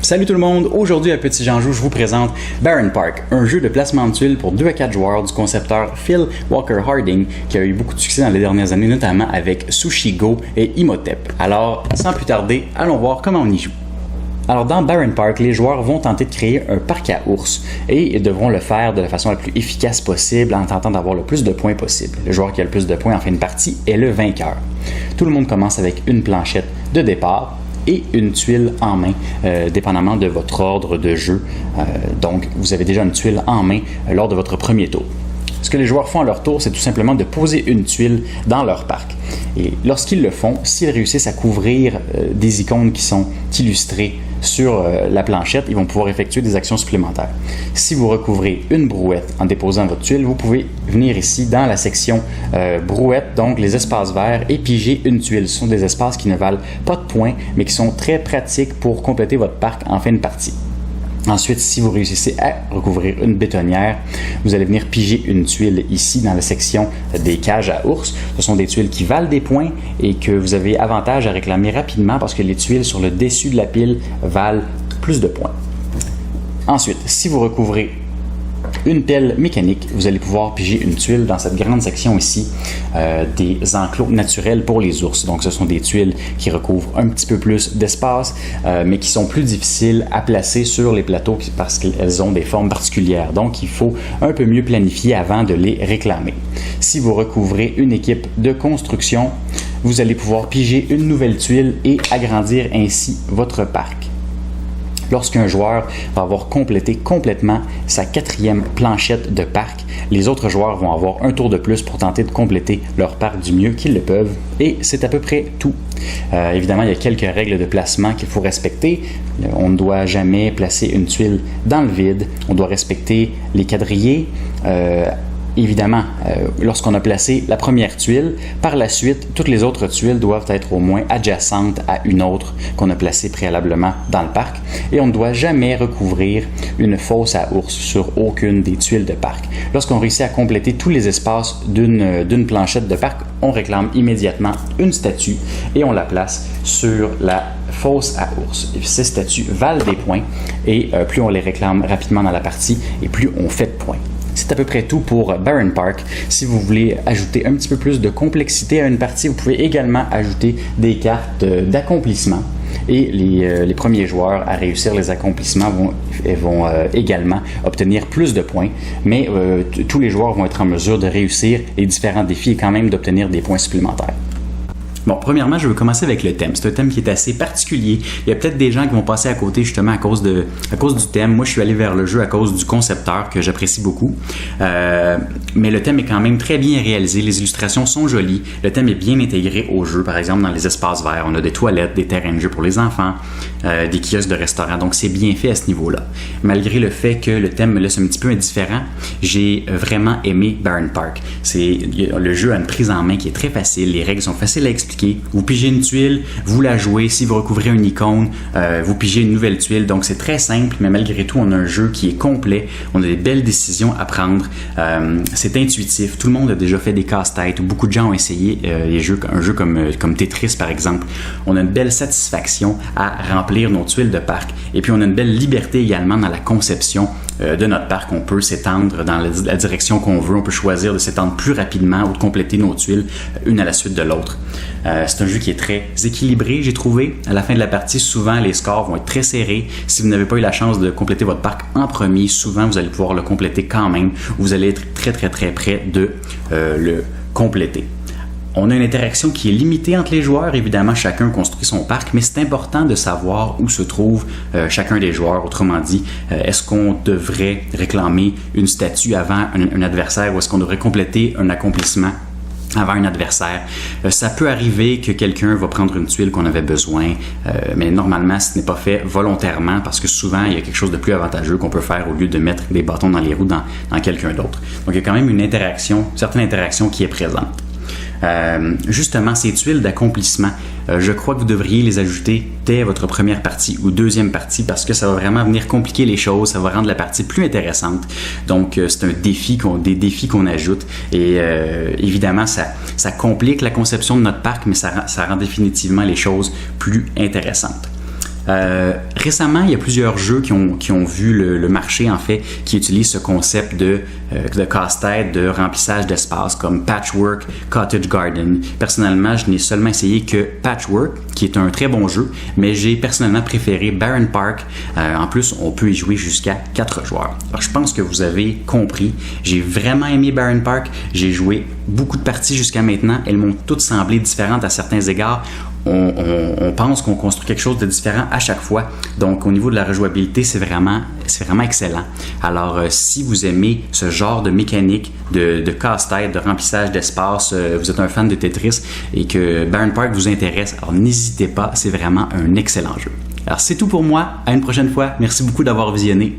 Salut tout le monde, aujourd'hui à Petit Jean-Jou, je vous présente Baron Park, un jeu de placement de tuiles pour 2 à 4 joueurs du concepteur Phil Walker Harding qui a eu beaucoup de succès dans les dernières années, notamment avec Sushi Go et Imhotep. Alors, sans plus tarder, allons voir comment on y joue. Alors dans Baron Park, les joueurs vont tenter de créer un parc à ours et ils devront le faire de la façon la plus efficace possible en tentant d'avoir le plus de points possible. Le joueur qui a le plus de points en fin de partie est le vainqueur. Tout le monde commence avec une planchette de départ et une tuile en main, dépendamment de votre ordre de jeu. Donc, vous avez déjà une tuile en main lors de votre premier tour. Ce que les joueurs font à leur tour, c'est tout simplement de poser une tuile dans leur parc. Et lorsqu'ils le font, s'ils réussissent à couvrir des icônes qui sont illustrées sur la planchette, ils vont pouvoir effectuer des actions supplémentaires. Si vous recouvrez une brouette en déposant votre tuile, vous pouvez venir ici dans la section brouette, donc les espaces verts, et piger une tuile. Ce sont des espaces qui ne valent pas de points, mais qui sont très pratiques pour compléter votre parc en fin de partie. Ensuite, si vous réussissez à recouvrir une bétonnière, vous allez venir piger une tuile ici dans la section des cages à ours. Ce sont des tuiles qui valent des points et que vous avez avantage à réclamer rapidement parce que les tuiles sur le dessus de la pile valent plus de points. Ensuite, si vous recouvrez une pelle mécanique, vous allez pouvoir piger une tuile dans cette grande section ici des enclos naturels pour les ours. Donc ce sont des tuiles qui recouvrent un petit peu plus d'espace, mais qui sont plus difficiles à placer sur les plateaux parce qu'elles ont des formes particulières. Donc il faut un peu mieux planifier avant de les réclamer. Si vous recouvrez une équipe de construction, vous allez pouvoir piger une nouvelle tuile et agrandir ainsi votre parc. Lorsqu'un joueur va avoir complété complètement sa 4e planchette de parc, les autres joueurs vont avoir un tour de plus pour tenter de compléter leur parc du mieux qu'ils le peuvent. Et c'est à peu près tout. Évidemment, il y a quelques règles de placement qu'il faut respecter. On ne doit jamais placer une tuile dans le vide. On doit respecter les quadrillés. Évidemment, lorsqu'on a placé la première tuile, par la suite, toutes les autres tuiles doivent être au moins adjacentes à une autre qu'on a placée préalablement dans le parc. Et on ne doit jamais recouvrir une fosse à ours sur aucune des tuiles de parc. Lorsqu'on réussit à compléter tous les espaces d'une planchette de parc, on réclame immédiatement une statue et on la place sur la fosse à ours. Et ces statues valent des points et plus on les réclame rapidement dans la partie et plus on fait de points. C'est à peu près tout pour Baron Park. Si vous voulez ajouter un petit peu plus de complexité à une partie, vous pouvez également ajouter des cartes d'accomplissement. Et les premiers joueurs à réussir les accomplissements vont également obtenir plus de points. Mais tous les joueurs vont être en mesure de réussir les différents défis et quand même d'obtenir des points supplémentaires. Bon, premièrement, je veux commencer avec le thème. C'est un thème qui est assez particulier. Il y a peut-être des gens qui vont passer à côté justement à cause du thème. Moi, je suis allé vers le jeu à cause du concepteur que j'apprécie beaucoup. Mais le thème est quand même très bien réalisé. Les illustrations sont jolies. Le thème est bien intégré au jeu. Par exemple, dans les espaces verts, on a des toilettes, des terrains de jeu pour les enfants, des kiosques de restaurants. Donc, c'est bien fait à ce niveau-là. Malgré le fait que le thème me laisse un petit peu indifférent, j'ai vraiment aimé Baron Park. Le jeu a une prise en main qui est très facile. Les règles sont faciles à expliquer. Vous pigez une tuile, vous la jouez. Si vous recouvrez une icône, vous pigez une nouvelle tuile. Donc, c'est très simple, mais malgré tout, on a un jeu qui est complet. On a des belles décisions à prendre. C'est intuitif. Tout le monde a déjà fait des casse-têtes. Beaucoup de gens ont essayé un jeu comme Tetris, par exemple. On a une belle satisfaction à remplir nos tuiles de parc. Et puis, on a une belle liberté également dans la conception de notre parc. On peut s'étendre dans la direction qu'on veut. On peut choisir de s'étendre plus rapidement ou de compléter nos tuiles une à la suite de l'autre. C'est un jeu qui est très équilibré, j'ai trouvé. À la fin de la partie, souvent, les scores vont être très serrés. Si vous n'avez pas eu la chance de compléter votre parc en premier, souvent, vous allez pouvoir le compléter quand même. Vous allez être très, très, très près de le compléter. On a une interaction qui est limitée entre les joueurs. Évidemment, chacun construit son parc, mais c'est important de savoir où se trouve chacun des joueurs. Autrement dit, est-ce qu'on devrait réclamer une statue avant un adversaire ou est-ce qu'on devrait compléter un accomplissement avant un adversaire? Ça peut arriver que quelqu'un va prendre une tuile qu'on avait besoin, mais normalement, ce n'est pas fait volontairement parce que souvent, il y a quelque chose de plus avantageux qu'on peut faire au lieu de mettre des bâtons dans les roues dans quelqu'un d'autre. Donc, il y a quand même une certaine interaction qui est présente. Justement, ces tuiles d'accomplissement, je crois que vous devriez les ajouter dès votre première partie ou deuxième partie parce que ça va vraiment venir compliquer les choses, ça va rendre la partie plus intéressante. Donc, c'est des défis qu'on ajoute et évidemment, ça complique la conception de notre parc, mais ça rend définitivement les choses plus intéressantes. Récemment, il y a plusieurs jeux qui ont vu le marché, en fait, qui utilisent ce concept de casse-tête, de remplissage d'espace, comme Patchwork, Cottage Garden. Personnellement, je n'ai seulement essayé que Patchwork, qui est un très bon jeu, mais j'ai personnellement préféré Barren Park. En plus, on peut y jouer jusqu'à 4 joueurs. Alors, je pense que vous avez compris. J'ai vraiment aimé Barren Park. J'ai joué beaucoup de parties jusqu'à maintenant. Elles m'ont toutes semblé différentes à certains égards. On pense qu'on construit quelque chose de différent à chaque fois. Donc, au niveau de la rejouabilité, c'est vraiment excellent. Alors, si vous aimez ce genre de mécanique de casse-tête, de remplissage d'espace, vous êtes un fan de Tetris et que Barren Park vous intéresse, alors n'hésitez pas, c'est vraiment un excellent jeu. Alors, c'est tout pour moi. À une prochaine fois. Merci beaucoup d'avoir visionné.